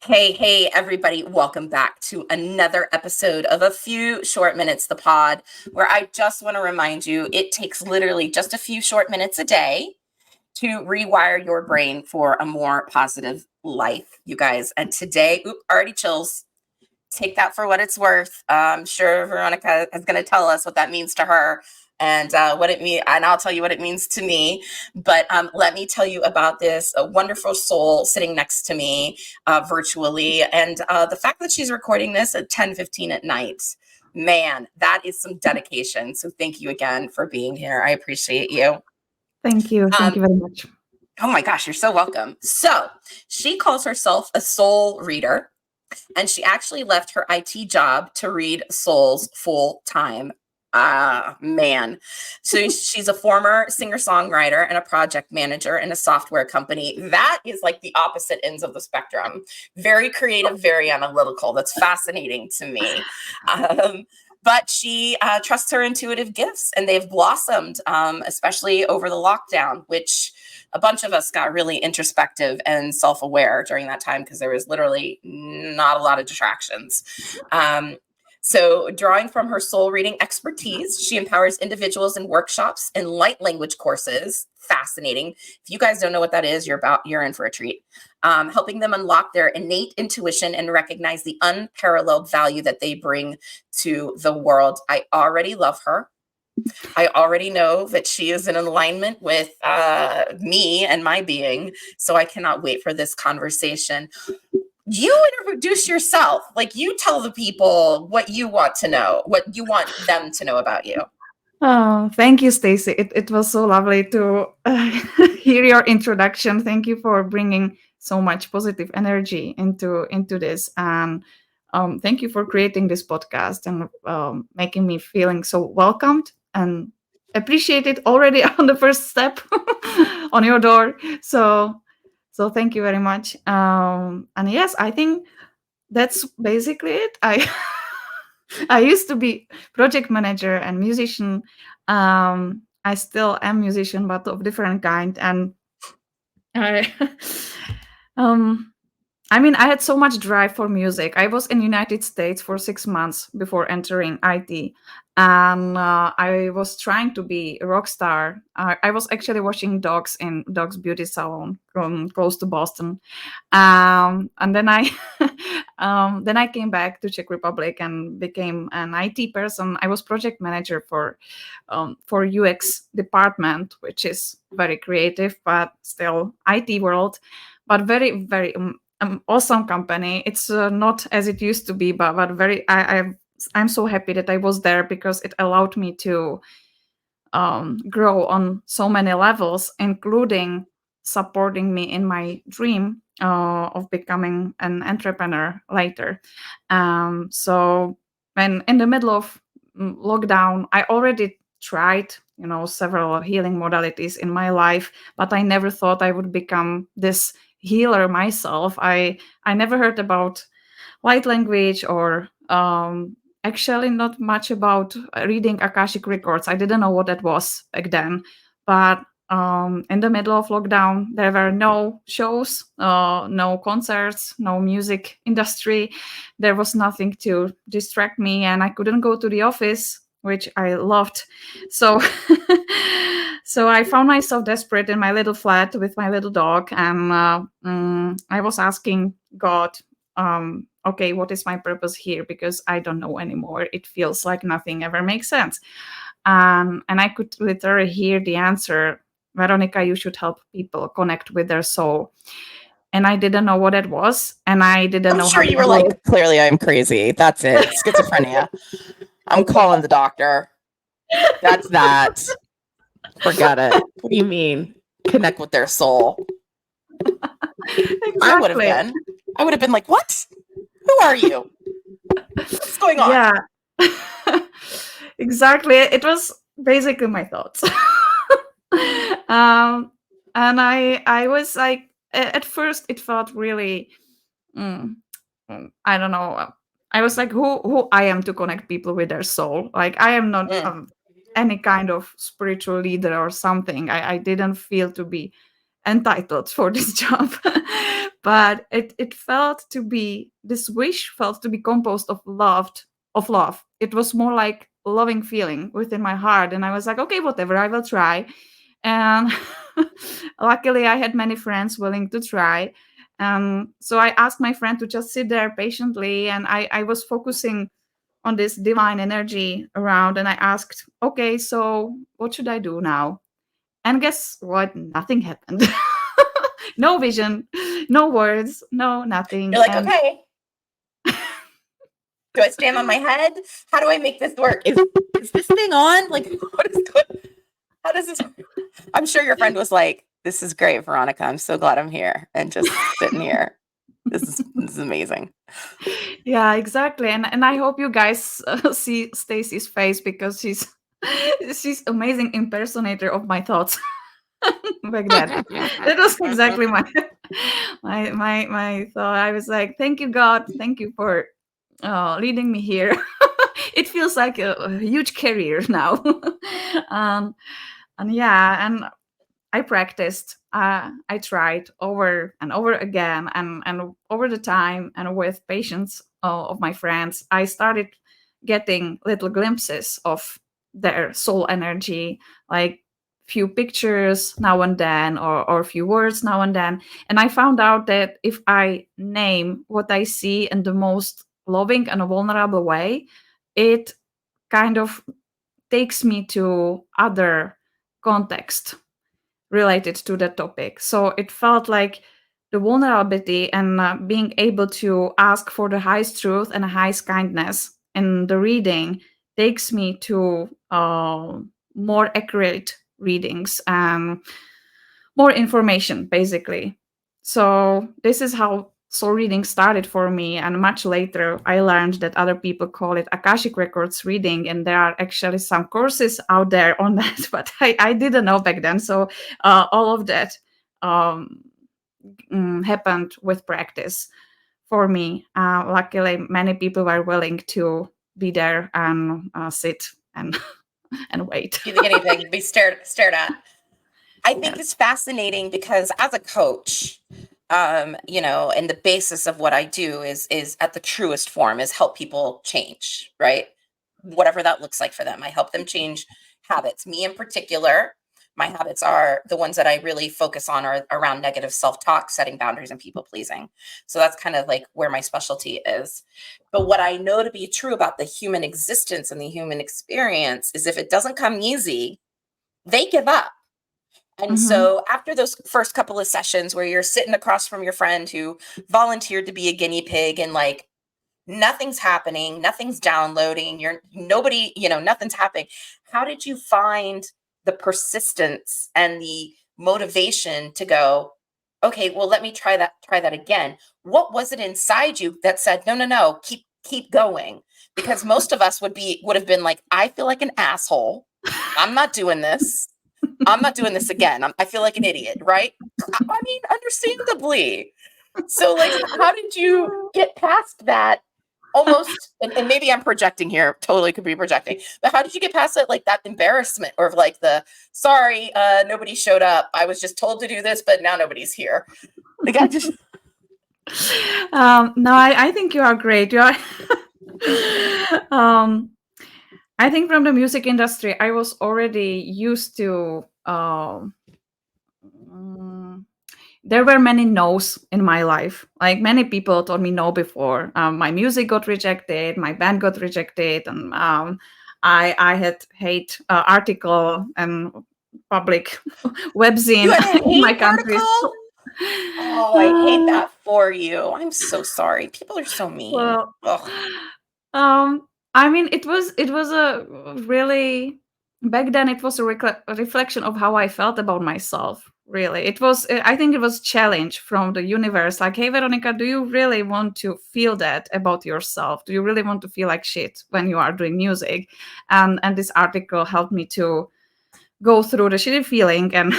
Hey, everybody. Welcome back to another episode of A Few Short Minutes, the pod, where I just want to remind you it takes literally just a few short minutes a day to rewire your brain for a more positive life, you guys. And today, already chills. Take that for what it's worth. I'm sure Veronika is going to tell us what that means to her and what it means, and I'll tell you what it means to me. But let me tell you about this wonderful soul sitting next to me virtually, and the fact that she's recording this at 10:15 at night. Man, that is some dedication. So thank you again for being here. I appreciate you. Thank you. Thank you very much. Oh my gosh, you're so welcome. So she calls herself a soul reader. And she actually left her IT job to read souls full time. Man. So she's a former singer-songwriter and a project manager in a software company. That is like the opposite ends of the spectrum. Very creative, very analytical. That's fascinating to me. But she trusts her intuitive gifts, and they've blossomed, especially over the lockdown, which a bunch of us got really introspective and self-aware during that time because there was literally not a lot of distractions. So drawing from her soul reading expertise, she empowers individuals in workshops and light language courses. Fascinating. If you guys don't know what that is, you're in for a treat. Helping them unlock their innate intuition and recognize the unparalleled value that they bring to the world. I already love her. I already know that she is in alignment with me and my being. So I cannot wait for this conversation. You introduce yourself. Like, you tell the people what you want to know, what you want them to know about you. Oh, thank you, Stacey. It was so lovely to hear your introduction. Thank you for bringing so much positive energy into this. And thank you for creating this podcast and making me feeling so welcomed and appreciated already on the first step on your door. So thank you very much. And yes, I think that's basically it. I used to be project manager and musician. I still am musician, but of different kind. And I, I had so much drive for music. I was in United States for 6 months before entering IT, and I was trying to be a rock star. I was actually washing dogs in Dogs Beauty Salon close to Boston, and then I then I came back to Czech Republic and became an IT person. I was project manager for UX department, which is very creative, but still IT world, but very very awesome company. It's not as it used to be, but very. I'm so happy that I was there because it allowed me to grow on so many levels, including supporting me in my dream of becoming an entrepreneur later. So when in the middle of lockdown, I already tried, several healing modalities in my life, but I never thought I would become this healer myself. I never heard about light language or actually not much about reading Akashic records. I didn't know what that was back then. But in the middle of lockdown, there were no shows, no concerts, no music industry. There was nothing to distract me, and I couldn't go to the office, which I loved. So so I found myself desperate in my little flat with my little dog, and I was asking God, okay, what is my purpose here? Because I don't know anymore. It feels like nothing ever makes sense. And I could literally hear the answer, Veronika, you should help people connect with their soul. And I didn't know what it was. And I didn't know I'm sure you were like, clearly I'm crazy. That's it. Schizophrenia. I'm calling the doctor. That's that. Forget it. What do you mean? Connect with their soul. Exactly. I would have been like, what? Who are you? What's going on? Yeah. Exactly. It was basically my thoughts. And I was like, at first it felt really, I don't know. I was like, who I am to connect people with their soul. Like, I am not any kind of spiritual leader or something. I didn't feel to be entitled for this job. but it felt to be, this wish felt to be composed of love. It was more like a loving feeling within my heart, and I was like, okay, whatever, I will try. And luckily I had many friends willing to try. So I asked my friend to just sit there patiently, and I was focusing on this divine energy around, and I asked, okay, so what should I do now? And guess what? Nothing happened. No vision, no words, no nothing. You're like, And okay, do I stand on my head? How do I make this work? Is this thing on? Like, what is going? How does this? I'm sure your friend was like, "This is great, Veronika. I'm so glad I'm here and just sitting here. This is amazing." yeah, exactly. And I hope you guys see Stacy's face, because she's amazing impersonator of my thoughts back then. That was exactly my thought. I was like, thank you, God, thank you for leading me here. It feels like a huge career now. um, and yeah, and I practiced. I tried over and over again, and over the time, and with patience of my friends, I started getting little glimpses of their soul energy, like few pictures now and then, or a few words now and then. And I found out that if I name what I see in the most loving and vulnerable way, it kind of takes me to other context related to that topic. So it felt like the vulnerability and being able to ask for the highest truth and highest kindness in the reading takes me to more accurate readings and more information, basically. So this is how soul reading started for me, and much later I learned that other people call it Akashic Records reading, and there are actually some courses out there on that, but I didn't know back then. So all of that um, happened with practice for me. Luckily, many people were willing to be there and sit and and wait. Be the guinea pig, be stared at. I think Yes. it's fascinating because as a coach, and the basis of what I do is at the truest form is help people change, right? Whatever that looks like for them. I help them change habits. Me in particular, my habits are the ones that I really focus on are around negative self-talk, setting boundaries, and people pleasing. So that's kind of like where my specialty is. But what I know to be true about the human existence and the human experience is if it doesn't come easy, they give up. And Mm-hmm. so after those first couple of sessions where you're sitting across from your friend who volunteered to be a guinea pig and like nothing's happening, nothing's downloading, you're nobody, nothing's happening. How did you find the persistence and the motivation to go, okay, well, let me try that again? What was it inside you that said, no, no, no, keep going? Because most of us would have been like, I feel like an asshole. I'm not doing this. I'm not doing this again. I feel like an idiot, right? I mean, understandably. So, like, how did you get past that almost? And maybe I'm projecting here, totally could be projecting, but how did you get past it, like that embarrassment or like the sorry, nobody showed up. I was just told to do this, but now nobody's here. Like, I just, No, I think you are great. You are. um, I think from the music industry, I was already used to. Mm, there were many no's in my life. Like many people told me no before. My music got rejected, my band got rejected, and I had hate article and public you webzine had a in my hate country. article. Oh, I hate that for you. I'm so sorry. People are so mean. Well, Ugh. I mean, it was a really, back then it was a reflection of how I felt about myself. Really, it was. I think it was challenge from the universe. Like, hey, Veronika, do you really want to feel that about yourself? Do you really want to feel like shit when you are doing music? And this article helped me to go through the shitty feeling, and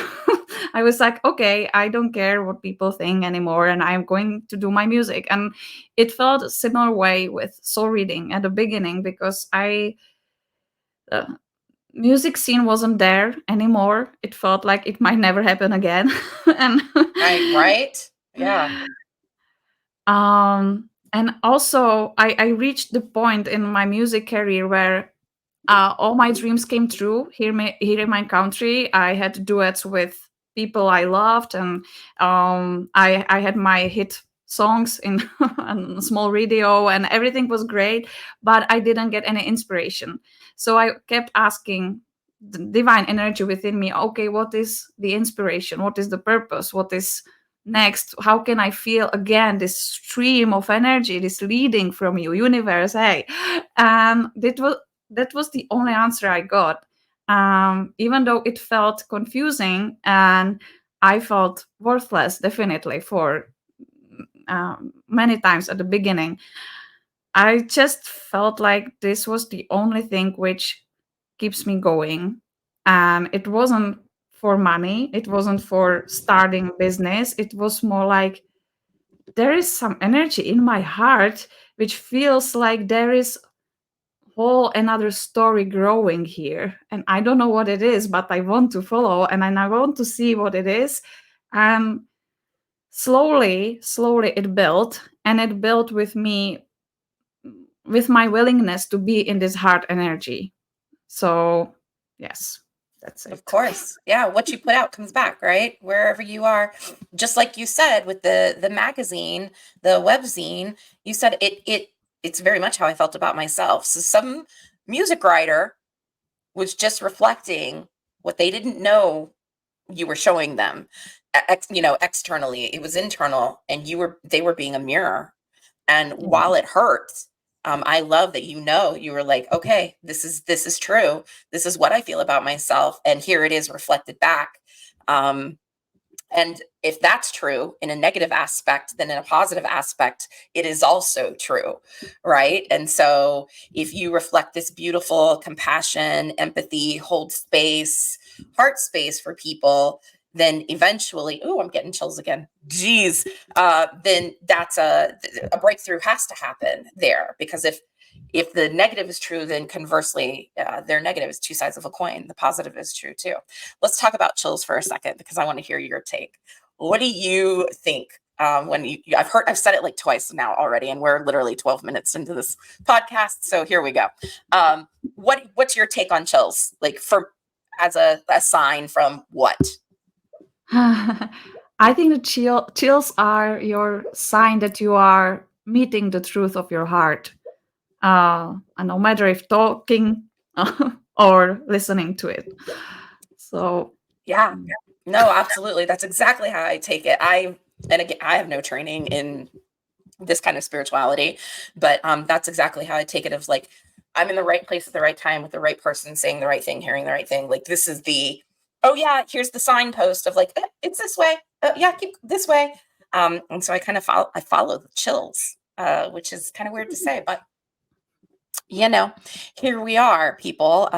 I was like, okay, I don't care what people think anymore, and I'm going to do my music. And it felt a similar way with soul reading at the beginning, because I uh, music scene wasn't there anymore. It felt like it might never happen again. And Right? Yeah. And also, I reached the point in my music career where all my dreams came true here in my country. I had duets with people I loved, and I had my hit songs in a small radio, and everything was great, but I didn't get any inspiration. So I kept asking the divine energy within me, okay, what is the inspiration? What is the purpose? What is next? How can I feel again this stream of energy, this leading from you, universe? Hey, and that was the only answer I got. Even though it felt confusing and I felt worthless, definitely, for many times at the beginning, I just felt like this was the only thing which keeps me going. And it wasn't for money, it wasn't for starting business. It was more like there is some energy in my heart which feels like there is whole another story growing here, and I don't know what it is, but I want to follow, and then I want to see what it is. And slowly it built, and it built with me, with my willingness to be in this heart energy. So yes, that's Of it. course. Yeah, what you put out comes back, right? Wherever you are. Just like you said with the magazine, the webzine, you said it's very much how I felt about myself. So some music writer was just reflecting what they didn't know you were showing them. Externally. It was internal, and they were being a mirror. And while it hurt, I love that you were like, okay, this is true. This is what I feel about myself, and here it is reflected back. And if that's true in a negative aspect, then in a positive aspect, it is also true, right? And so if you reflect this beautiful compassion, empathy, hold space, heart space for people, then eventually, oh, I'm getting chills again. Geez, then that's a breakthrough has to happen there, because if the negative is true, then conversely, their negative is two sides of a coin. The positive is true too. Let's talk about chills for a second, because I want to hear your take. What do you think when I've said it like twice now already, and we're literally 12 minutes into this podcast. So here we go. What's your take on chills? Like as a sign from what? I think the chills are your sign that you are meeting the truth of your heart. And no matter if talking or listening to it. So Yeah, no, absolutely. That's exactly how I take it. And again, I have no training in this kind of spirituality, but that's exactly how I take it. Of like, I'm in the right place at the right time with the right person, saying the right thing, hearing the right thing. Like, this is oh yeah, here's the signpost of like, it's this way. Yeah, keep this way. And so I kind of follow the chills, which is kind of weird to say, but here we are, people.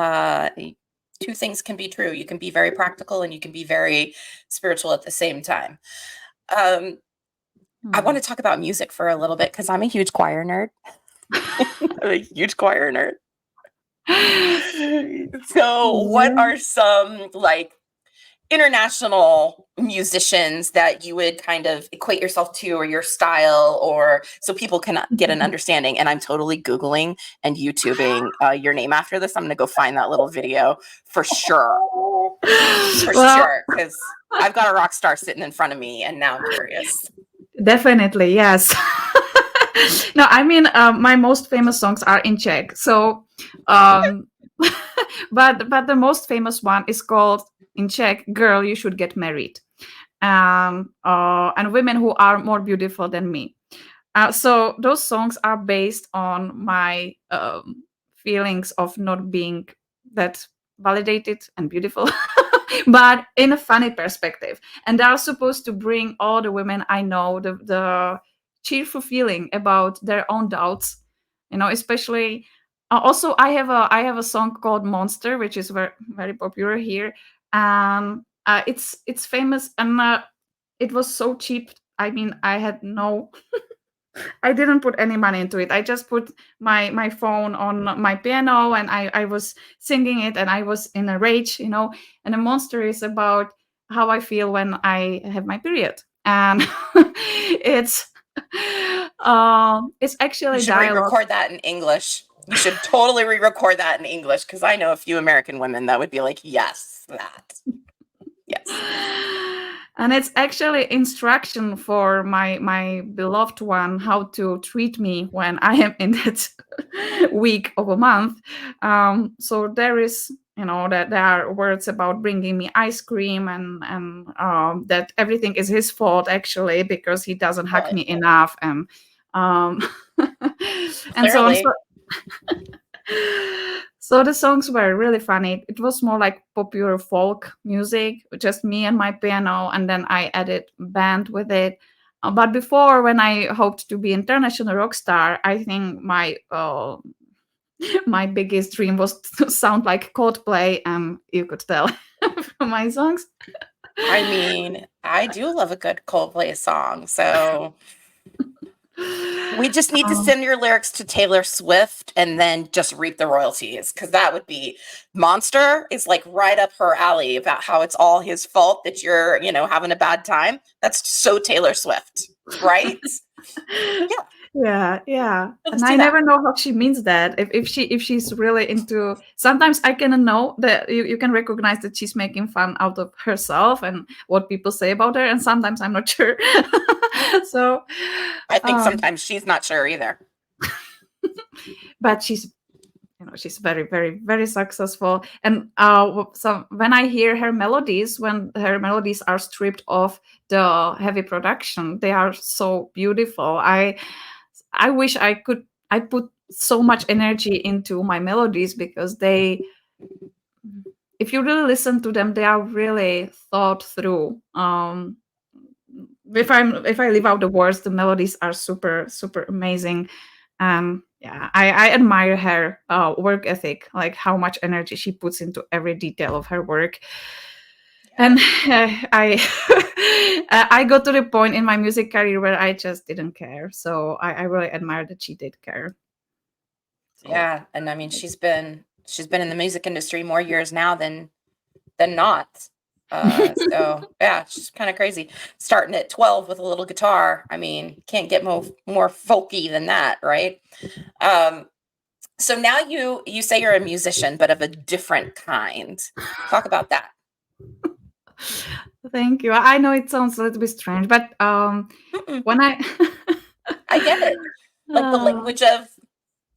Two things can be true. You can be very practical, and you can be very spiritual at the same time. I want to talk about music for a little bit, because I'm a huge choir nerd. I'm a huge choir nerd. So what are some like international musicians that you would kind of equate yourself to, or your style, or so people can get an understanding? And I'm totally Googling and YouTubing your name after this. I'm going to go find that little video for sure. Sure, because I've got a rock star sitting in front of me, and now I'm curious. Definitely, yes. No, I mean, my most famous songs are in Czech. So, but the most famous one is called in Czech, "Girl, You Should Get Married," and women who are more beautiful than me. So those songs are based on my feelings of not being that validated and beautiful, but in a funny perspective. And they are supposed to bring all the women I know the cheerful feeling about their own doubts, especially. Also, I have a song called "Monster," which is very very popular here. It's famous, and it was so cheap. I mean, I didn't put any money into it. I just put my phone on my piano, and I was singing it, and I was in a rage. And the monster is about how I feel when I have my period, and it's It's You actually should dialogue. re-record that in English. You should totally re-record that in English because I know a few American women that would be like, yes, that. Yes. And it's actually instruction for my beloved one how to treat me when I am in that week of a month. So there is, that there are words about bringing me ice cream, and that everything is his fault actually because he doesn't hug Really? me enough, um, and so on. Clearly. So the songs were really funny. It was more like popular folk music, just me and my piano, and then I added band with it. But before, when I hoped to be international rock star, I think my my biggest dream was to sound like Coldplay, and you could tell from my songs. I mean, I do love a good Coldplay song, so we just need to Um, send your lyrics to Taylor Swift and then just reap the royalties because that would be Monster is like right up her alley about how it's all his fault that you're, having a bad time. That's so Taylor Swift, right? Yeah, yeah. let's And do I that. never know how she means that. If she's really into, sometimes I can know that you can recognize that she's making fun out of herself and what people say about her, and sometimes I'm not sure. So I think um sometimes she's not sure either. but she's very, very, very successful. And so when I hear her melodies, when her melodies are stripped of the heavy production, they are so beautiful. I wish I put so much energy into my melodies because if you really listen to them, they are really thought through. If I leave out the words, the melodies are super, super amazing. Yeah, I admire her work ethic, like how much energy she puts into every detail of her work. And I I got to the point in my music career where I just didn't care. So I really admire that she did care. So Yeah, and I mean she's been in the music industry more years now than not. So yeah, she's kind of crazy. Starting at 12 with a little guitar. I mean, can't get more folky than that, right? Um, so now you say you're a musician, but of a different kind. Talk about that. thank you. I know it sounds a little bit strange, but Mm-mm, when I I get it. Like the uh, language of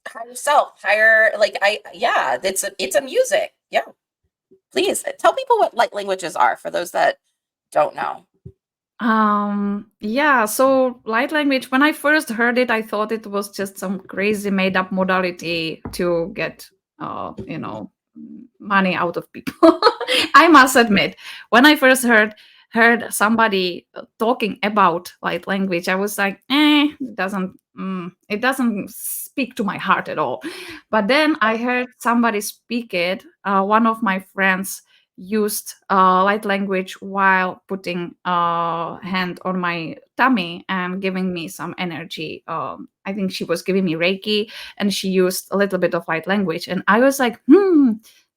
higher self, higher like yeah, it's a music. Yeah. Please tell people what light languages are for those that don't know. yeah, so light language, when I first heard it, I thought it was just some crazy made up modality to get, money out of people. I must admit, when I first heard somebody talking about light language, I was like, it doesn't speak to my heart at all. But then I heard somebody speak it. One of my friends used light language while putting a hand on my tummy and giving me some energy. I think she was giving me Reiki, and she used a little bit of light language. And I was like,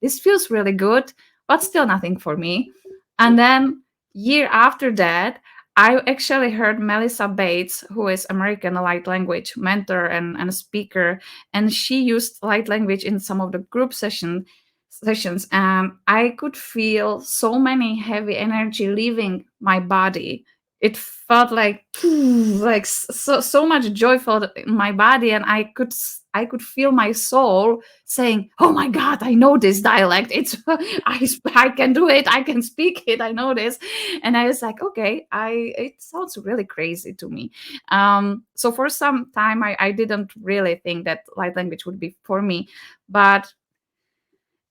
this feels really good, but still nothing for me. And then year after that, I actually heard Melissa Bates, who is American light language mentor and speaker, and she used light language in some of the group sessions, and I could feel so many heavy energy leaving my body. It felt like like so much joy felt in my body, and I could feel my soul saying, "Oh my God, I know this dialect. It's I can do it. I can speak it. I know this." And I was like, "Okay, I it sounds really crazy to me." So for some time, I didn't really think that light language would be for me, but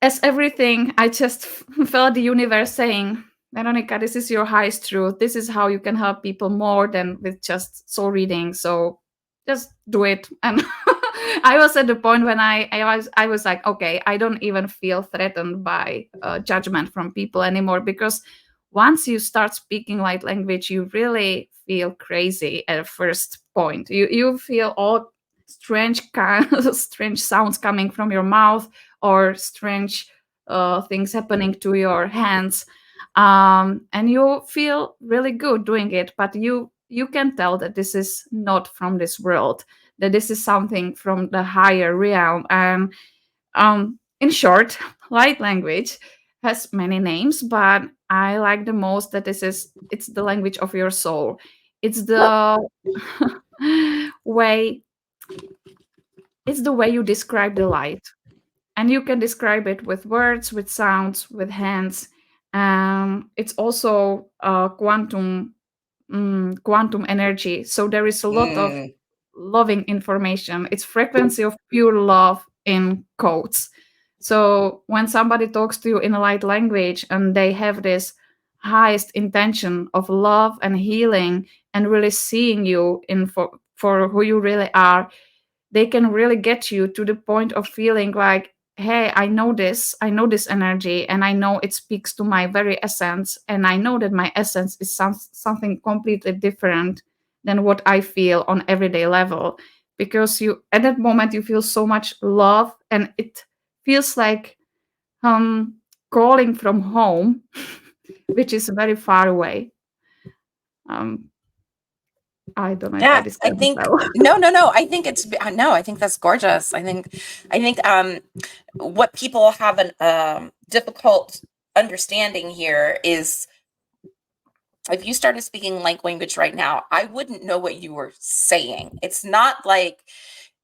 as everything, I just felt the universe saying, Veronika, this is your highest truth. This is how you can help people more than with just soul reading. So just do it. And I was at the point when I was like, okay, I don't even feel threatened by judgment from people anymore, because once you start speaking light language, you really feel crazy at first point. You feel all strange kind strange sounds coming from your mouth, or strange things happening to your hands, and you feel really good doing it, but you you can tell that this is not from this world, that this is something from the higher realm. And in short, light language has many names, but I like the most that it's the language of your soul. It's the way it's the way you describe the light, and you can describe it with words, with sounds, with hands. It's also quantum energy. So there is a lot of Mm, loving information. It's frequency of pure love in codes. So when somebody talks to you in a light language and they have this highest intention of love and healing and really seeing you in for who you really are, they can really get you to the point of feeling like, hey, I know this energy, and I know it speaks to my very essence, and I know that my essence is something completely different than what I feel on everyday level, because you at that moment you feel so much love, and it feels like calling from home, which is very far away. um I don't know if I yeah, I described it think well. no. I think no. I think that's gorgeous. I think what people have an difficult understanding here is if you started speaking like language right now, I wouldn't know what you were saying. It's not like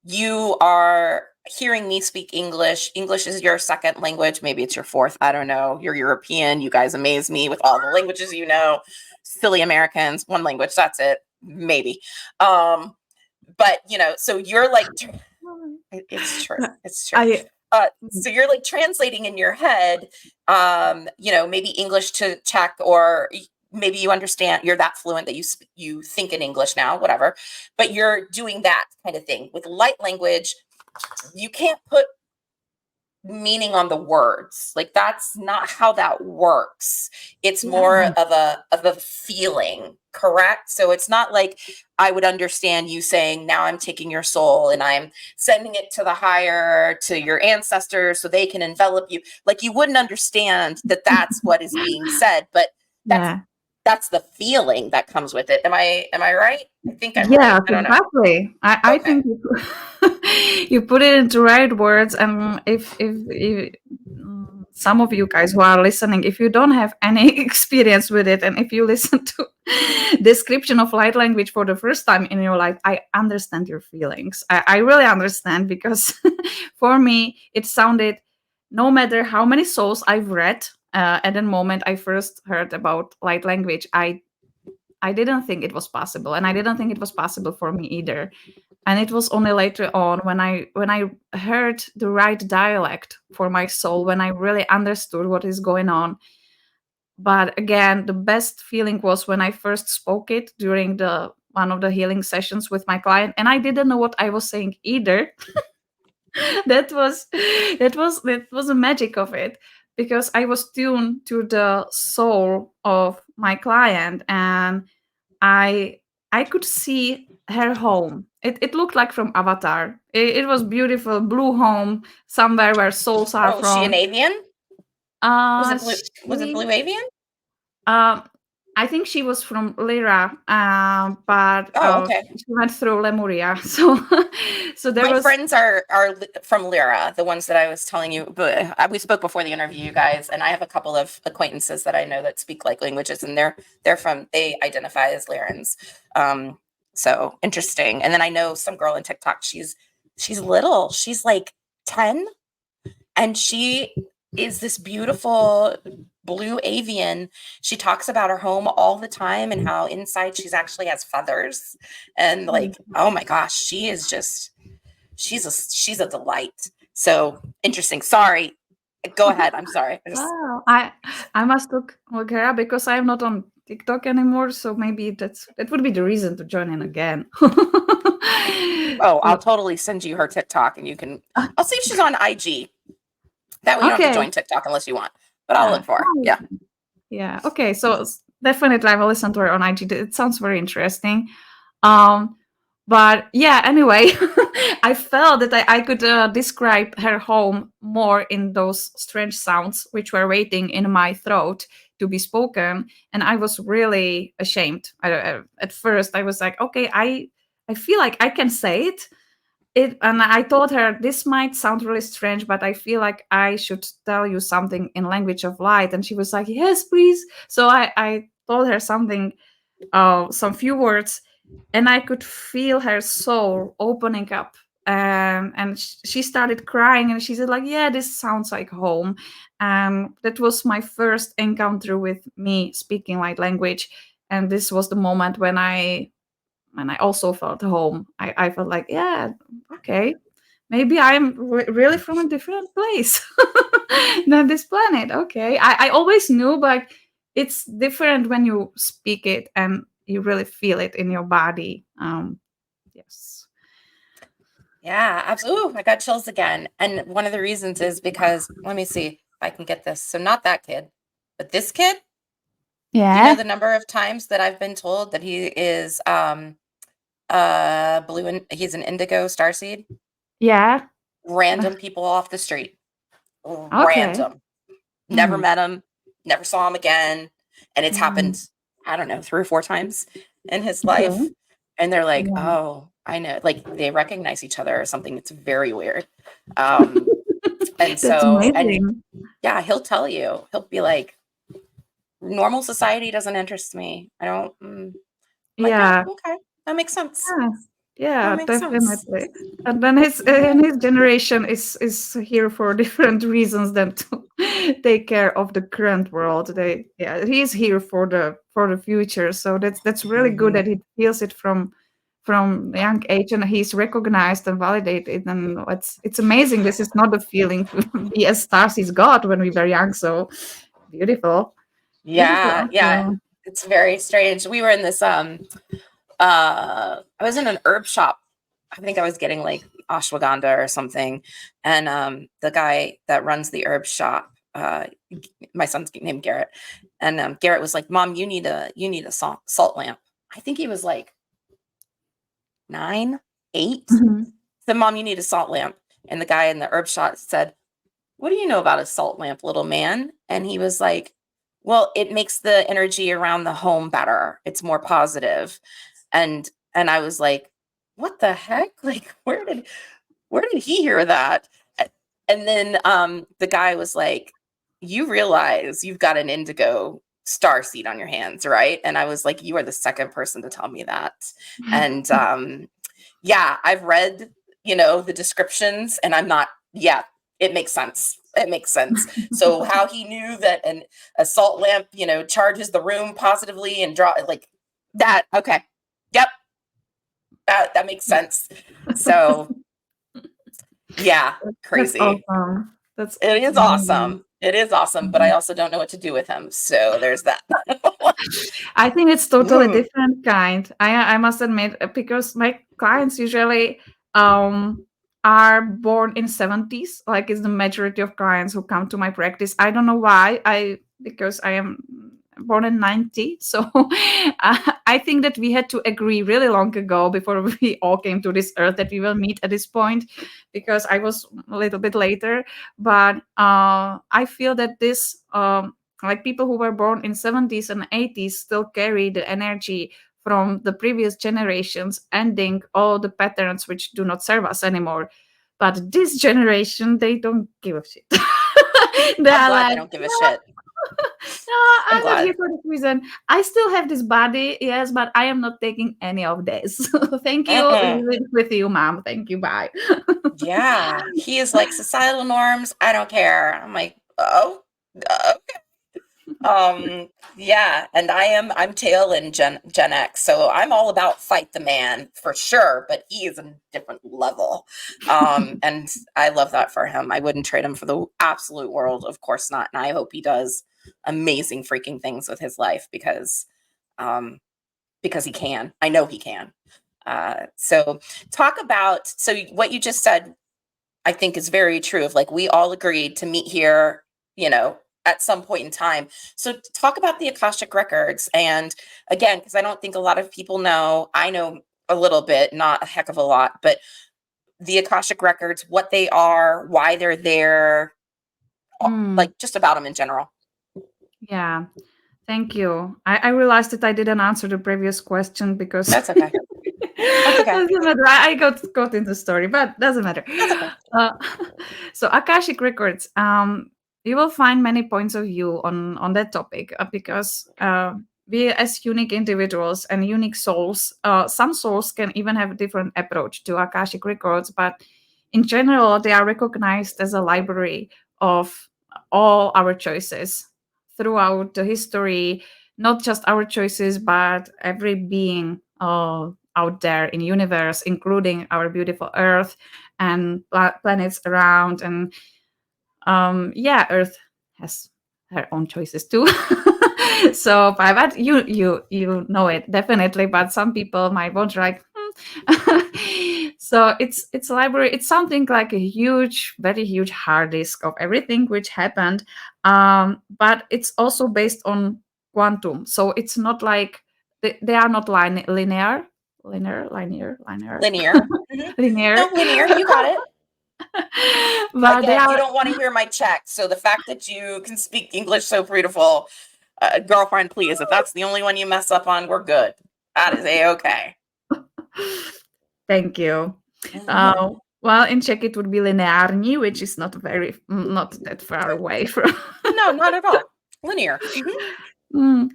you are hearing me speak English. English is your second language. Maybe it's your fourth. I don't know. You're European. You guys amaze me with all the languages you know. Silly Americans, one language, that's it. Maybe. But so you're like it's true. It's true. I So you're like translating in your head, maybe English to Czech, or maybe you understand, you're that fluent that you think in English now, whatever, but you're doing that kind of thing. With light language, you can't put meaning on the words. Like that's not how that works. It's more yeah. of a feeling, correct? So it's not like I would understand you saying, now I'm taking your soul and I'm sending it to the higher, to your ancestors so they can envelop you. Like you wouldn't understand that that's what is being said, but that's Yeah. that's the feeling that comes with it. Am I right? I think I'm right. Yes, I don't know. exactly. I Okay. think you put it into right words, and if some of you guys who are listening, if you don't have any experience with it, and if you listen to description of light language for the first time in your life, I understand your feelings. I really understand, because for me it sounded, no matter how many souls I've read, at the moment I first heard about light language, I didn't think it was possible, and I didn't think it was possible for me either. And it was only later on when I heard the right dialect for my soul, when I really understood what is going on. But again, the best feeling was when I first spoke it during the one of the healing sessions with my client, and I didn't know what I was saying either. That was the magic of it, because I was tuned to the soul of my client, and I I could see her home. It looked like from Avatar. It was beautiful blue home somewhere where souls are Oh, is she an from. avian? Uh, Was it she blue avian? um I think she was from Lyra, but Oh, okay. she went through Lemuria. So there My was. friends are from Lyra, the ones that I was telling you. But we spoke before the interview, you guys, and I have a couple of acquaintances that I know that speak like languages, and they identify as Lyrans. Um, so interesting. And then I know some girl on TikTok. She's little. She's like 10, and she is this beautiful blue avian. She talks about her home all the time and how inside she's actually has feathers, and like, oh my gosh, she's a delight. So interesting. Sorry. Go ahead. I'm sorry. Wow, I must look her up, because I'm not on TikTok anymore. So maybe that would be the reason to join in again. Oh, I'll So, totally send you her TikTok and I'll see if she's on IG. That way you don't have to okay. join TikTok unless you want, but I'll Yeah. look for her. Yeah. Yeah. Okay. So definitely I will listen to her on IG. It sounds very interesting. Um, but yeah, anyway, I felt that I could describe her home more in those strange sounds which were waiting in my throat to be spoken, and I was really ashamed. At first I was like, okay, I feel like I can say it, and I told her, this might sound really strange, but I feel like I should tell you something in language of light. And she was like, yes, please. So I told her something, some few words, and I could feel her soul opening up. And she started crying, and she said, like, yeah, this sounds like home. That was my first encounter with me speaking light language. And this was the moment when I also felt home. I felt like, yeah, okay, maybe I'm really from a different place than this planet. Okay, I always knew, but it's different when you speak it and you really feel it in your body. Yes. Yeah, absolutely. I got chills again. And one of the reasons is because, let me see if I can get this. So not that kid, but this kid, do you know Yeah. the number of times that I've been told that he is blue and he's an indigo starseed? Yeah. Random people off the street. Okay. Random. Never Mm. met him, never saw him again. And it's Mm. happened, I don't know, 3 or 4 times in his Okay. life. And they're like, Yeah. oh, I know. Like they recognize each other or something. It's very weird. Um, and That's so, and amazing. yeah, he'll tell you, he'll be like, normal society doesn't interest me. I don't, I'm like, oh, Yeah. okay. That makes sense. Yeah, That yeah, makes sense. definitely. And then his generation is here for different reasons than to take care of the current world. He's here for the future. So that's really good Mhm. that he feels it from a young age, and he's recognized and validated. And it's amazing. This is not a feeling we as stars is God when we were young. So beautiful, beautiful. Yeah, yeah. Also. It's very strange. We were in this I was in an herb shop. I think I was getting like ashwagandha or something. And the guy that runs the herb shop, my son's named Garrett. And Garrett was like, Mom, you need a salt lamp. I think he was like 9, 8. Mhm. Said, Mom, you need a salt lamp. And the guy in the herb shop said, what do you know about a salt lamp, little man? And he was like, well, it makes the energy around the home better. It's more positive. And I was like, what the heck? Like, where did he hear that? And then the guy was like, you realize you've got an indigo star seed on your hands, right? And I was like, you are the second person to tell me that. And yeah, I've read, the descriptions, and I'm not, yeah, it makes sense. It makes sense. So how he knew that a salt lamp, charges the room positively and draw like that. Okay. Yep. That makes sense. So yeah, That's crazy. awesome. That's It is amazing. awesome. It is awesome, but I Mhm. also don't know what to do with him. So there's that. I think it's totally Mm. different kind. I must admit, because my clients usually um are born in 70s, like it's the majority of clients who come to my practice. I don't know why. Because I am born in 90. So I think that we had to agree really long ago before we all came to this earth that we will meet at this point, because I was a little bit later. But I feel that this like people who were born in 70s and 80s still carry the energy from the previous generations, ending all the patterns which do not serve us anymore. But this generation, they don't give a shit. They I'm are glad they like, don't give a shit. no, I'm I'm not here glad. for this reason. I still have this body, yes, but I am not taking any of this. Thank you. Mm-mm. Leave it with you, mom. Thank you. Bye. Yeah, he is like societal norms. I don't care. I'm like, oh, okay. Yeah, and I'm tail in Gen X, so I'm all about fight the man for sure, but he is a different level. And I love that for him. I wouldn't trade him for the absolute world, of course not. And I hope he does amazing freaking things with his life um because he can. I know he can. So so what you just said, I think is very true of like we all agreed to meet here, at some point in time. So talk about the Akashic records. And again, because I don't think a lot of people know, I know a little bit, not a heck of a lot, but the Akashic records, what they are, why they're there, Mm, like just about them in general. yeah. Thank you. I realized that I didn't answer the previous question because That's okay. That's okay. doesn't matter. I got into the story, but doesn't matter. That's okay. Uh, so Akashic records. You will find many points of view on that topic because we as unique individuals and unique souls, some souls can even have a different approach to Akashic records, but in general, they are recognized as a library of all our choices throughout the history, not just our choices, but every being out there in universe, including our beautiful Earth and planets around. And yeah, Earth has her own choices too. So, but you know it definitely. But some people might want like. So it's a library. It's something like a huge, very huge hard disk of everything which happened. But it's also based on quantum. So it's not like they are not linear, Linear. Mhm. linear. No, linear. You got it. But they Again, you are. don't want to hear my check. So the fact that you can speak English so beautiful, girlfriend, please, if that's the only one you mess up on, we're good. That is a-okay. Thank you. Mhm. Well, in Czech it would be lineární, which is not that far away from. No, not at all. Linear. Mm.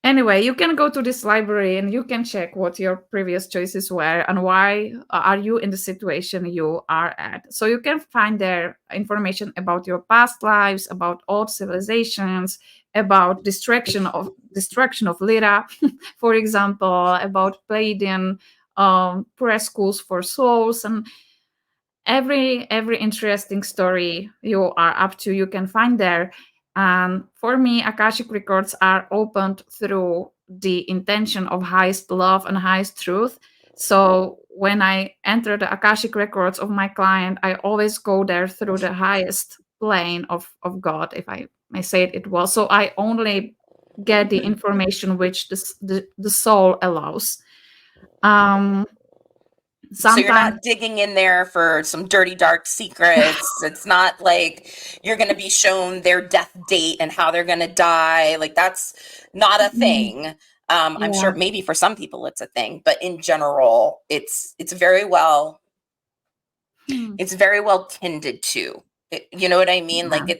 Anyway, you can go to this library and you can check what your previous choices were and why are you in the situation you are at. So you can find there information about your past lives, about old civilizations, about destruction of Lyra, for example, about Pleiadian press schools for souls, and every interesting story you are up to you can find there. And for me, Akashic records are opened through the intention of highest love and highest truth. So when I enter the Akashic records of my client, I always go there through the highest plane of God, if I may say it well. So I only get the information which the soul allows. um So you're Sometimes. not digging in there for some dirty, dark secrets. It's not like you're going to be shown their death date and how they're going to die. Like that's not a Mm, thing. I'm yeah. sure maybe for some people it's a thing, but in general, it's very well Hmm. it's very well tended to. You know what I mean? Like Yeah.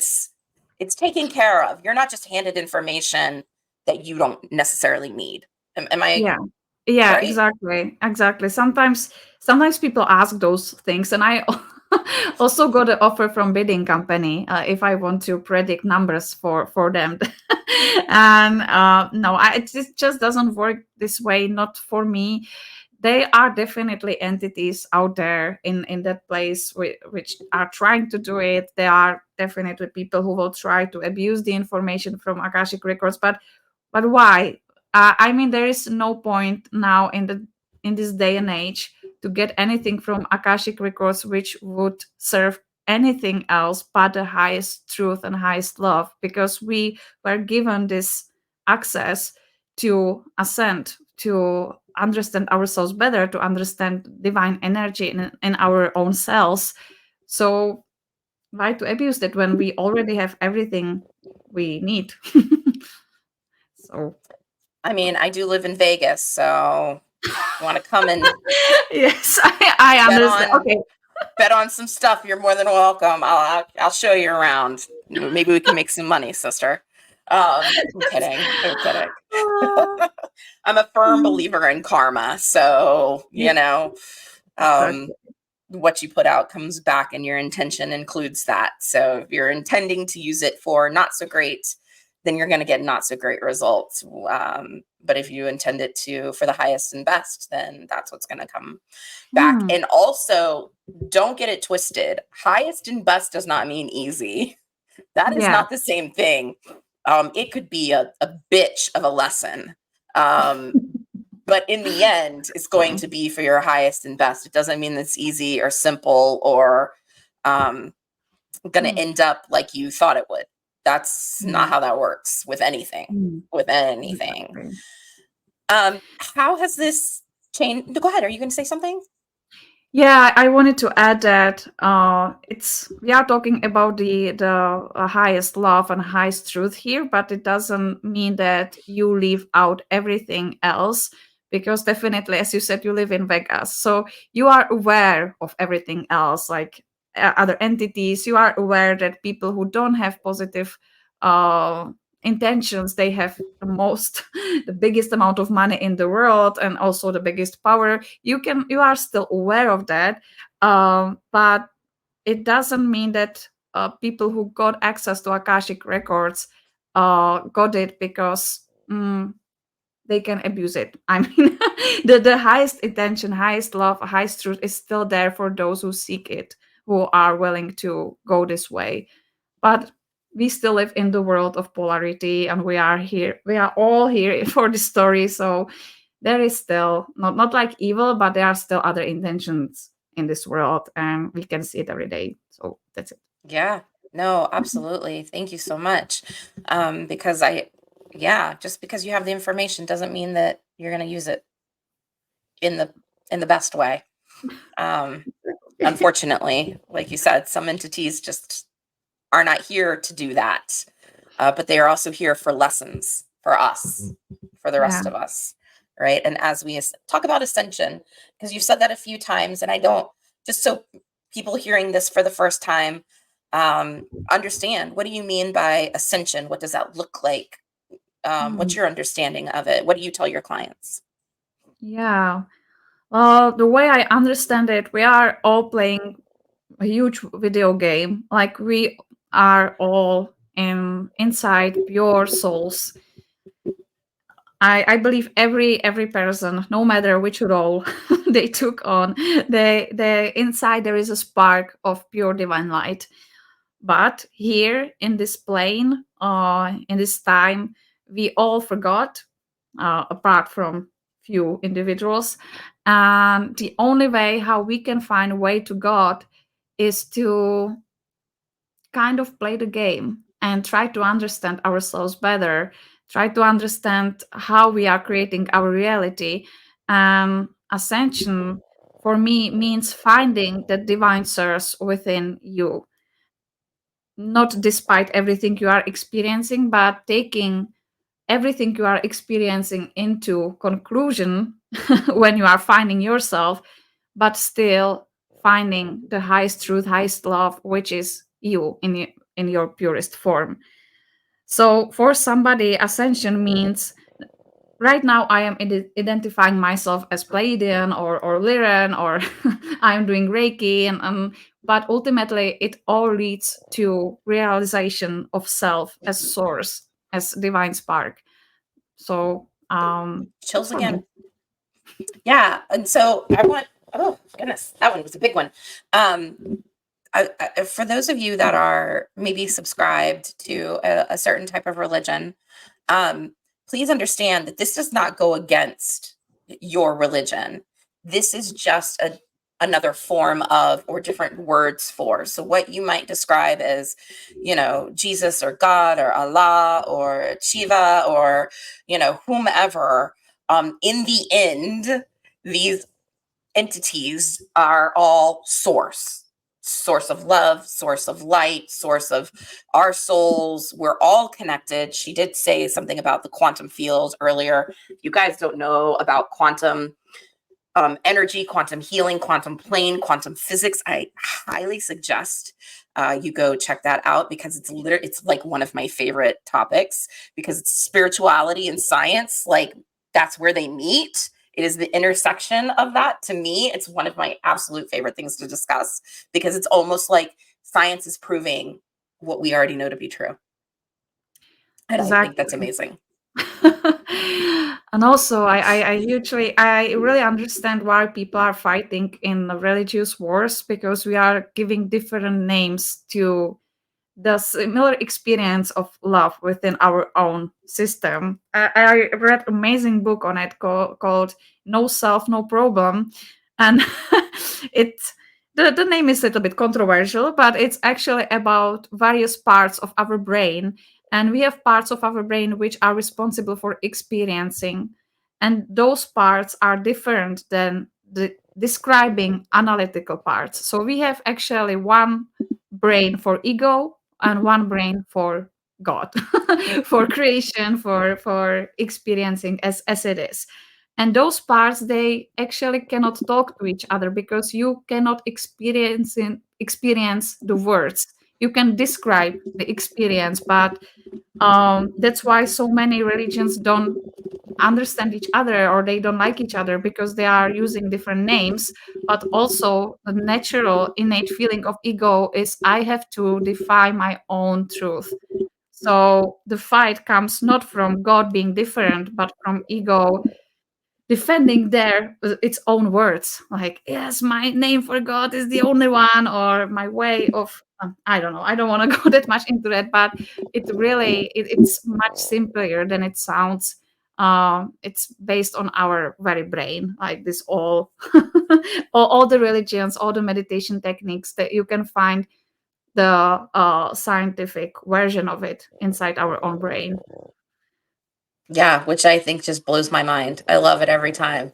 it's taken care of. You're not just handed information that you don't necessarily need. Am I Yeah. Yeah, right? exactly. Sometimes people ask those things, and I also got an offer from bidding company if I want to predict numbers for them. And no, it just doesn't work this way. Not for me. They are definitely entities out there in that place which are trying to do it. There are definitely people who will try to abuse the information from Akashic records, but why? I mean, there is no point now in this day and age to get anything from Akashic records which would serve anything else but the highest truth and highest love, because we were given this access to ascend, to understand ourselves better, to understand divine energy in our own cells. So why to abuse that when we already have everything we need? So I mean, I do live in Vegas, so want to come and yes, I bet understand. on Okay. bet on some stuff, you're more than welcome. I'll show you around. Maybe we can make some money, sister. I'm kidding. I'm kidding. Uh, I'm a firm mm, believer in karma, so yeah, um, exactly. what you put out comes back, and your intention includes that. So if you're intending to use it for not so great, then you're going to get not so great results. But if you intend it to for the highest and best, then that's what's going to come back. Hmm. And also, don't get it twisted. Highest and best does not mean easy. That is Yeah. not the same thing. It could be a bitch of a lesson. Um, but in the end, it's going Yeah. to be for your highest and best. It doesn't mean it's easy or simple or um, going to Hmm. end up like you thought it would. That's not Hmm. how that works with anything. Hmm. With anything. Exactly. How has this changed? Go ahead. Are you going to say something? Yeah, I wanted to add that it's we are talking about the highest love and highest truth here, but it doesn't mean that you leave out everything else, because definitely, as you said, you live in Vegas, so you are aware of everything else, like other entities. You are aware that people who don't have positive uh, intentions, they have the most, the biggest amount of money in the world, and also the biggest power. You are still aware of that, but it doesn't mean that people who got access to Akashic records got it because they can abuse it. I mean, the highest intention, highest love, highest truth is still there for those who seek it, who are willing to go this way. But we still live in the world of polarity, and we are all here for the story. So there is still not like evil, but there are still other intentions in this world, and we can see it every day. So that's it. Yeah, no, absolutely. Thank you so much. Because yeah, just because you have the information doesn't mean that you're going to use it in the best way. Um, Unfortunately, like you said, some entities just are not here to do that. But they are also here for lessons for us, for the Yeah. rest of us, right? And as we talk about ascension, because you've said that a few times, and I don't, just so people hearing this for the first time understand, what do you mean by ascension? What does that look like? What's Mm. your understanding of it? What do you tell your clients? Yeah. Well, the way I understand it, we are all playing a huge video game. Like we are all inside pure souls. I believe every person, no matter which role they took on, they inside there is a spark of pure divine light. But here in this plane, in this time, we all forgot, apart from few individuals. And the only way how we can find a way to God is to kind of play the game and try to understand ourselves better, try to understand how we are creating our reality. Ascension for me means finding the divine source within you, not despite everything you are experiencing, but taking everything you are experiencing into conclusion when you are finding yourself, but still finding the highest truth, highest love, which is you in your purest form. So for somebody, ascension means right now I am identifying myself as Pleiadian or Lyran, or I'm doing Reiki, but ultimately it all leads to realization of self as source, as divine spark. So Chills that's for me. again. Yeah. And so I want, oh, goodness, that one was a big one. Um, for those of you that are maybe subscribed to a certain type of religion, um, please understand that this does not go against your religion. This is just another form of, or different words for. So what you might describe as, Jesus or God or Allah or Shiva or, whomever, in the end, these entities are all source of love, source of light, source of our souls. We're all connected. She did say something about the quantum field earlier. If you guys don't know about quantum energy, quantum healing, quantum plane, quantum physics, I highly suggest you go check that out, because it's like one of my favorite topics, because it's spirituality and science. Like, that's where they meet. It is the intersection of that. To me, it's one of my absolute favorite things to discuss, because it's almost like science is proving what we already know to be true. And I think that's Exactly. amazing. And also I really understand why people are fighting in the religious wars, because we are giving different names to the similar experience of love within our own system. I read amazing book on it called No Self, No Problem, and it the name is a little bit controversial, but it's actually about various parts of our brain, and we have parts of our brain which are responsible for experiencing, and those parts are different than describing analytical parts. So we have actually one brain for ego and one brain for God, for creation, for experiencing as it is. And those parts, they actually cannot talk to each other because you cannot experience the words. You can describe the experience, but that's why so many religions don't understand each other, or they don't like each other, because they are using different names. But also the natural innate feeling of ego is, I have to define my own truth. So the fight comes not from God being different, but from ego defending their its own words, like, yes, my name for God is the only one, or my way of I don't know, I don't want to go that much into that, but it's much simpler than it sounds. It's based on our very brain, like this all all the religions, all the meditation techniques that you can find, the scientific version of it inside our own brain. Yeah, which I think just blows my mind. I love it every time,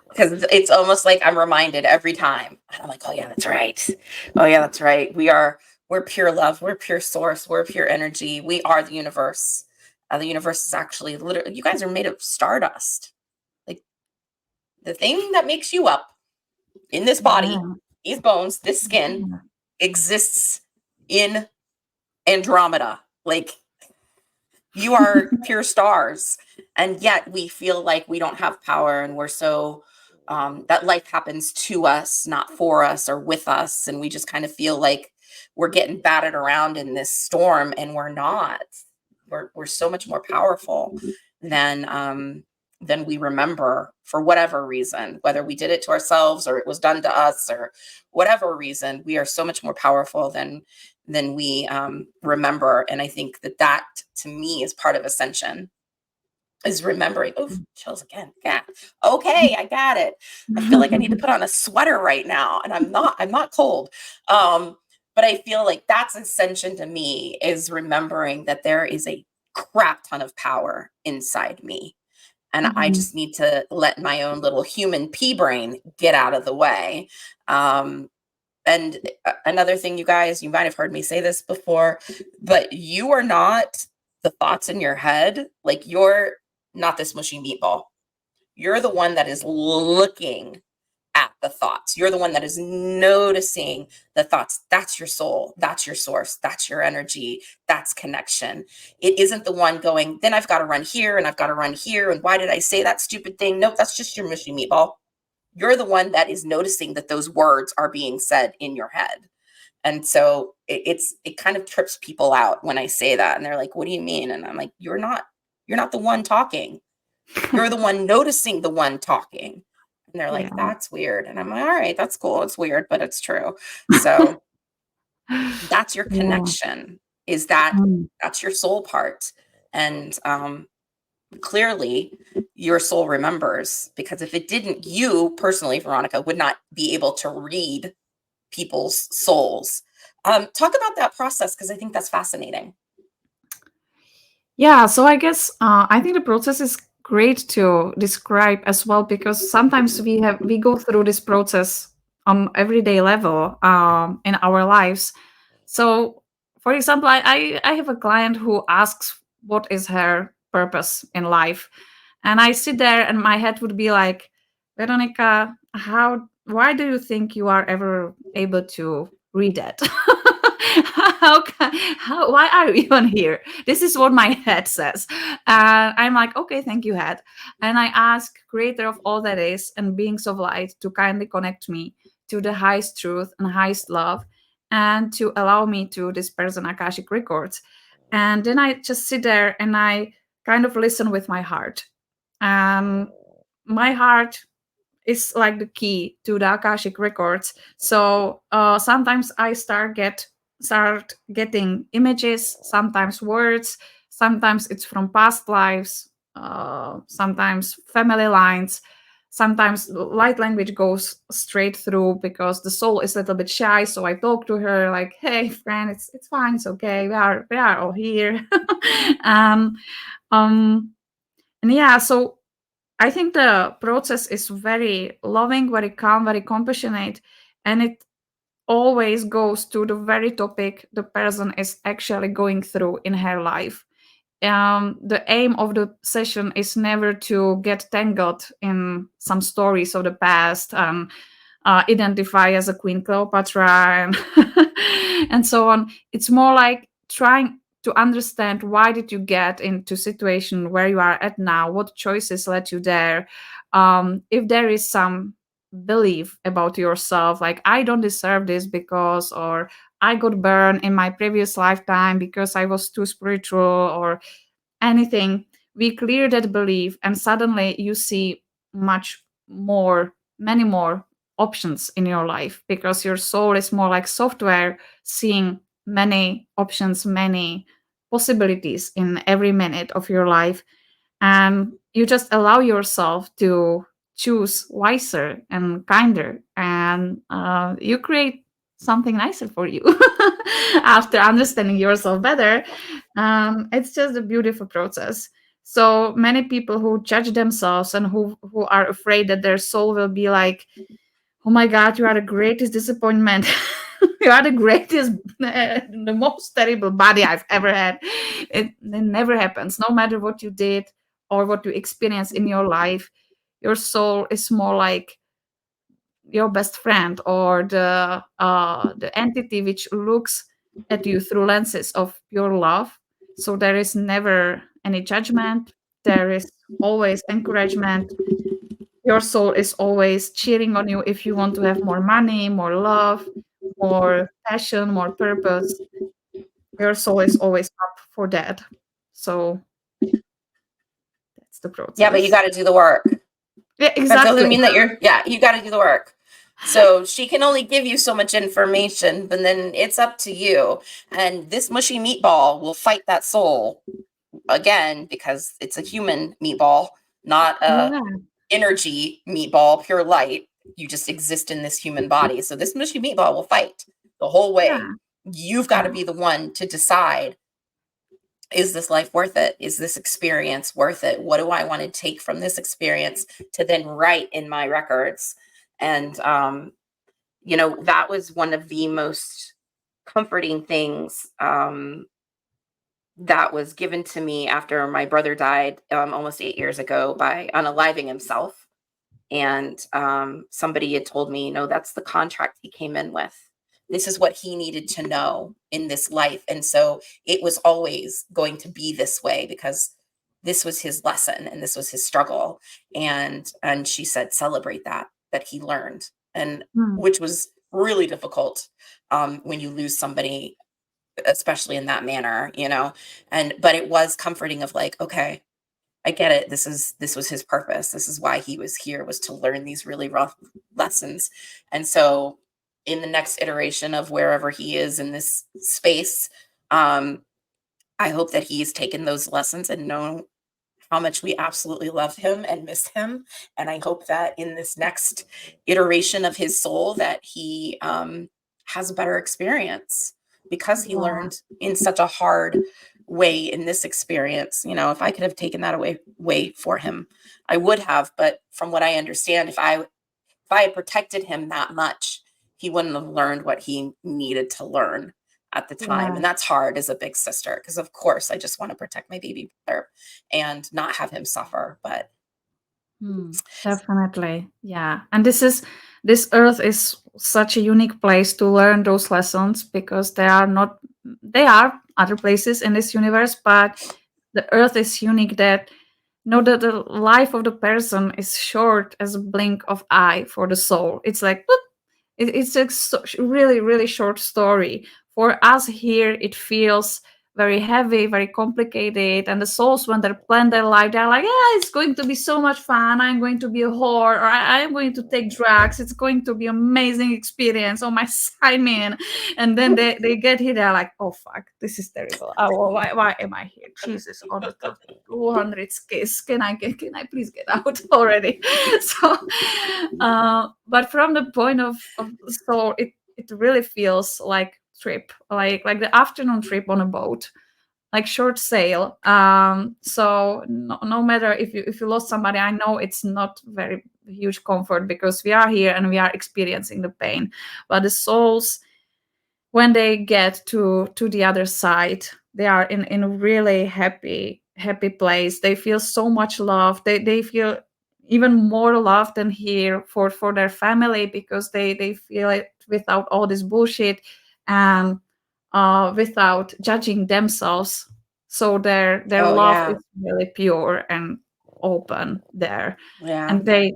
because it's almost like I'm reminded every time. And I'm like, oh yeah, that's right. Oh yeah, that's right. We're pure love. We're pure source. We're pure energy. We are the universe. The universe is actually literally, you guys are made of stardust. Like, the thing that makes you up in this body, Yeah. these bones, this skin, exists in Andromeda. Like, you are pure stars, and yet we feel like we don't have power, and we're so that life happens to us, not for us or with us, and we just kind of feel like we're getting battered around in this storm, and we're not. We're so much more powerful than we remember, for whatever reason, whether we did it to ourselves or it was done to us or whatever reason. We are so much more powerful than we remember. And I think that to me is part of ascension, is remembering. Oh, chills again. Yeah. Okay, I got it. I feel like I need to put on a sweater right now, and I'm not cold. But I feel like that's ascension to me, is remembering that there is a crap ton of power inside me. And I Mhm. just need to let my own little human pea brain get out of the way. And another thing, you guys, you might have heard me say this before, but you are not the thoughts in your head. Like, you're not this mushy meatball. You're the one that is looking at the thoughts. You're the one that is noticing the thoughts. That's your soul. That's your source. That's your energy. That's connection. It isn't the one going, then I've got to run here and I've got to run here. And why did I say that stupid thing? Nope, that's just your mushy meatball. You're the one that is noticing that those words are being said in your head. And so it kind of trips people out when I say that. And they're like, what do you mean? And I'm like, you're not the one talking. You're the one noticing the one talking. And they're Yeah. like, that's weird. And I'm like, all right, that's cool. It's weird, but it's true. So that's your Yeah. connection, is that Mm. that's your soul part. And clearly your soul remembers, because if it didn't, you personally, Veronika, would not be able to read people's souls. Talk about that process, because I think that's fascinating. Yeah, so I guess I think the process is great to describe as well, because sometimes we go through this process on everyday level in our lives. So, for example, I have a client who asks what is her purpose in life, and I sit there and my head would be like, Veronika, why do you think you are ever able to read that? Why are you even here? This is what my head says. I'm like, okay, thank you, head. And I ask creator of all that is and beings of light to kindly connect me to the highest truth and highest love, and to allow me to disperse an Akashic records. And then I just sit there and I kind of listen with my heart. My heart is like the key to the Akashic records. So sometimes I start getting images, sometimes words, sometimes it's from past lives, sometimes family lines. Sometimes light language goes straight through because the soul is a little bit shy. So I talk to her like, "Hey, friend, it's fine, it's okay. We are all here." um, um, and yeah, so I think the process is very loving, very calm, very compassionate, and it always goes to the very topic the person is actually going through in her life. The aim of the session is never to get tangled in some stories of the past and identify as a Queen Cleopatra and and so on. It's more like trying to understand why did you get into situation where you are at now, what choices led you there, if there is some belief about yourself like I don't deserve this because, or I got burned in my previous lifetime because I was too spiritual, or anything. We clear that belief and suddenly you see much more, many more options in your life because your soul is more like software seeing many options, many possibilities in every minute of your life, and you just allow yourself to choose wiser and kinder, and you create something nicer for you after understanding yourself better. It's just a beautiful process. So many people who judge themselves and who are afraid that their soul will be like, oh my god, you are the greatest disappointment. You are the greatest, the most terrible body I've ever had. It never happens. No matter what you did or what you experience in your life, your soul is more like your best friend or the entity which looks at you through lenses of pure love. So there is never any judgment. There is always encouragement. Your soul is always cheering on you if you want to have more money, more love, more passion, more purpose. Your soul is always up for that. So that's the Yeah, but you process. got to do the work. Yeah, That doesn't exactly. mean that you got to do the work. So she can only give you so much information, but then it's up to you. And this mushy meatball will fight that soul again because it's a human meatball, not a Yeah, energy meatball, pure light. You just exist in this human body. So this mushy meatball will fight the whole way. yeah, You've got yeah, to be the one to decide, is this life worth it? Is this experience worth it? What do I want to take from this experience to then write in my records? And that was one of the most comforting things that was given to me after my brother died almost 8 years ago by unaliving himself. And somebody had told me, that's the contract he came in with. This is what he needed to know in this life. And so it was always going to be this way because this was his lesson and this was his struggle. And she said, celebrate that he learned. And mm, which was really difficult when you lose somebody, especially in that manner, but it was comforting of like, okay, I get it. This was his purpose. This is why he was here, was to learn these really rough lessons. And so in the next iteration of wherever he is in this space, um, I hope that he's taken those lessons and known how much we absolutely love him and miss him. And I hope that in this next iteration of his soul that he has a better experience because he yeah, learned in such a hard way in this experience. If I could have taken that away for him, I would have. But from what I understand, if I had protected him that much, he wouldn't have learned what he needed to learn at the time. yeah. And that's hard as a big sister because, of course, I just want to protect my baby brother and not have him suffer. But Definitely. Yeah. And this earth is such a unique place to learn those lessons because they are other places in this universe, but the earth is unique that know that the life of the person is short as a blink of eye for the soul. It's like whoop, it's a really really short story. For us here it feels very heavy, very complicated, and the souls when they plan their life they're like, yeah, it's going to be so much fun, I'm going to be a whore, or I'm going to take drugs, it's going to be amazing experience, oh my sign me in. And then they get here, they're like, oh fuck, this is terrible, oh why am I here, Jesus on the 200 case, can I please get out already. So but from the point of the soul, it really feels like trip, like the afternoon trip on a boat. short sale. So no matter if you lost somebody, I know it's not very huge comfort because we are here and we are experiencing the pain, but the souls, when they get to the other side, they are in a really happy place. They feel so much love. They feel even more love than here for their family, because they feel it without all this bullshit, and without judging themselves. So their Oh love yeah. is really pure and open there, Yeah. and they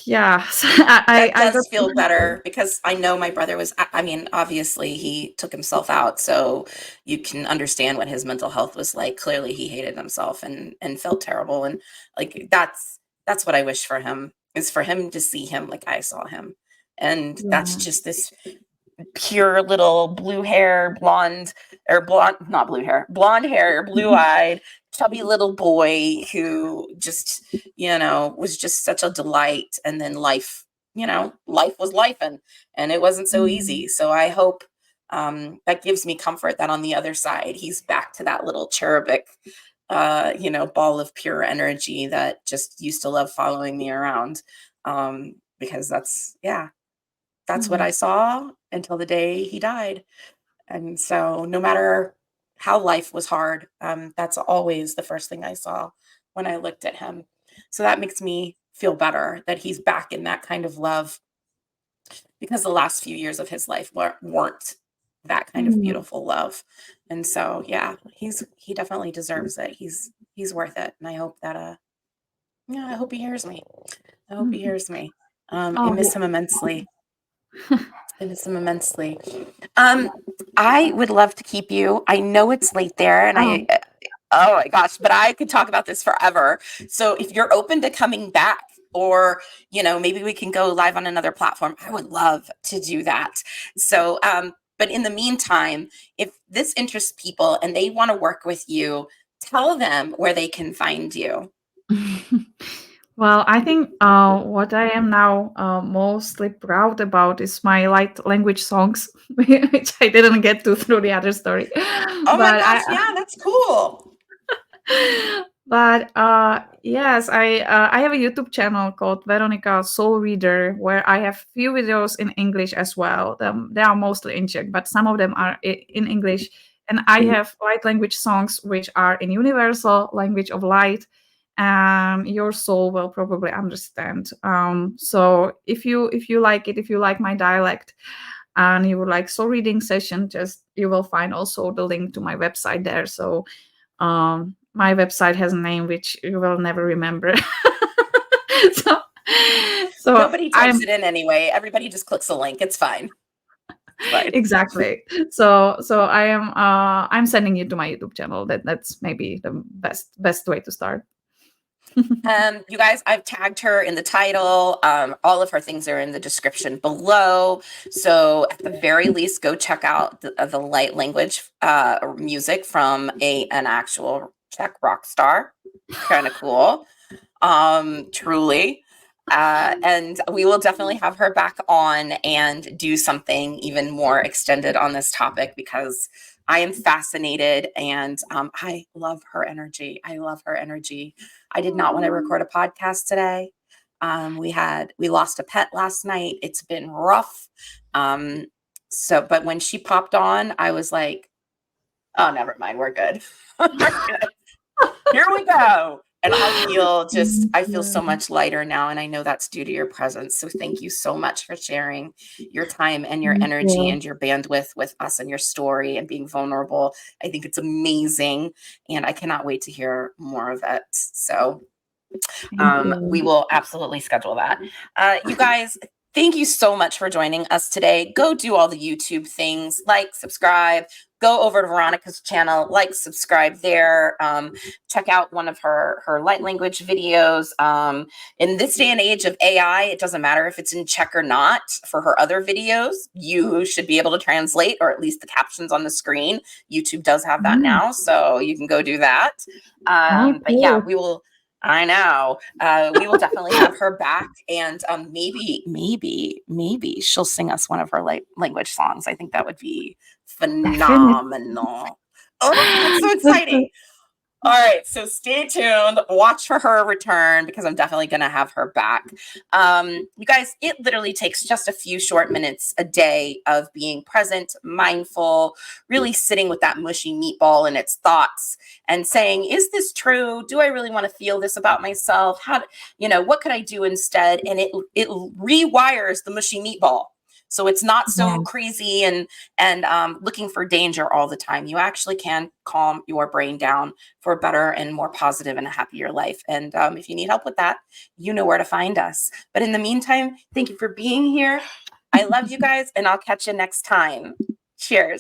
yeah. So That I got does feel better because I know my brother was, I mean, obviously he took himself out, so you can understand what his mental health was like. Clearly he hated himself and felt terrible. And like that's what I wish for him, is for him to see him like I saw him. And that's yeah. just this pure little blue hair, blonde or blonde, not blue hair, blonde hair, blue eyed, chubby little boy who just, was just such a delight. And then life, life was life, and it wasn't so Mm. easy. So I hope that gives me comfort that on the other side, he's back to that little cherubic, ball of pure energy that just used to love following me around. Because that's what Yeah. I saw until the day he died. And so no matter how life was hard, that's always the first thing I saw when I looked at him. So that makes me feel better that he's back in that kind of love, because the last few years of his life weren't that kind of Mm. beautiful love. And so, yeah, he definitely deserves it. He's worth it. And I hope that, I hope he hears me. I hope he Mhm. hears me. I Oh, miss him immensely. I miss him immensely. Um, I would love to keep you. I know it's late there, and oh, oh my gosh, but I could talk about this forever. So if you're open to coming back, or, maybe we can go live on another platform, I would love to do that. So, but in the meantime, if this interests people and they want to work with you, tell them where they can find you. well, I think what I am now mostly proud about is my light language songs, which I didn't get to through the other story. Oh my But gosh, yeah, that's cool. but yes, I have a YouTube channel called Veronika Soul Reader, where I have few videos in English as well. They are mostly in Czech, but some of them are in English. And I have light language songs which are in universal language of light, and your soul will probably understand. So if you like it, if you like my dialect, and you would like soul reading session, just you will find also the link to my website there. So my website has a name which you will never remember. so so Nobody types I'm it in anyway. Everybody just clicks a link. It's fine. It's fine. exactly. So I'm sending you to my YouTube channel. That's maybe the best way to start. You guys, I've tagged her in the title. All of her things are in the description below. So at the very least, go check out the light language music from an actual Czech rock star. Kind of cool. Truly. And we will definitely have her back on and do something even more extended on this topic, because I am fascinated, and I love her energy. I love her energy. I did not want to record a podcast today. We lost a pet last night. It's been rough. But when she popped on, I was like, oh, never mind. We're good. We're good. Here we go. And I feel so much lighter now. And I know that's due to your presence. So thank you so much for sharing your time and your Thank energy you. and your bandwidth with us, and your story and being vulnerable. I think it's amazing. And I cannot wait to hear more of it. So Thank we you. will absolutely schedule that. You guys, thank you so much for joining us today. Go do all the YouTube things, like, subscribe, go over to Veronika's channel, like, subscribe there. Check out one of her light language videos. In this day and age of AI, it doesn't matter if it's in Czech or not. For her other videos, you should be able to translate, or at least the captions on the screen. YouTube does have that Mm. now, so you can go do that. Oh, But yeah, cool. we will I know. We will definitely have her back, and maybe she'll sing us one of her language songs. I think that would be Definitely. phenomenal. Oh, that's so Super. exciting. All right, so stay tuned. Watch for her return because I'm definitely going to have her back. You guys, it literally takes just a few short minutes a day of being present, mindful, really sitting with that mushy meatball and its thoughts and saying, is this true? Do I really want to feel this about myself? What could I do instead? And it rewires the mushy meatball. So it's not so Yes. crazy and looking for danger all the time. You actually can calm your brain down for a better and more positive and a happier life. And if you need help with that, you know where to find us. But in the meantime, thank you for being here. I love you guys, and I'll catch you next time. Cheers.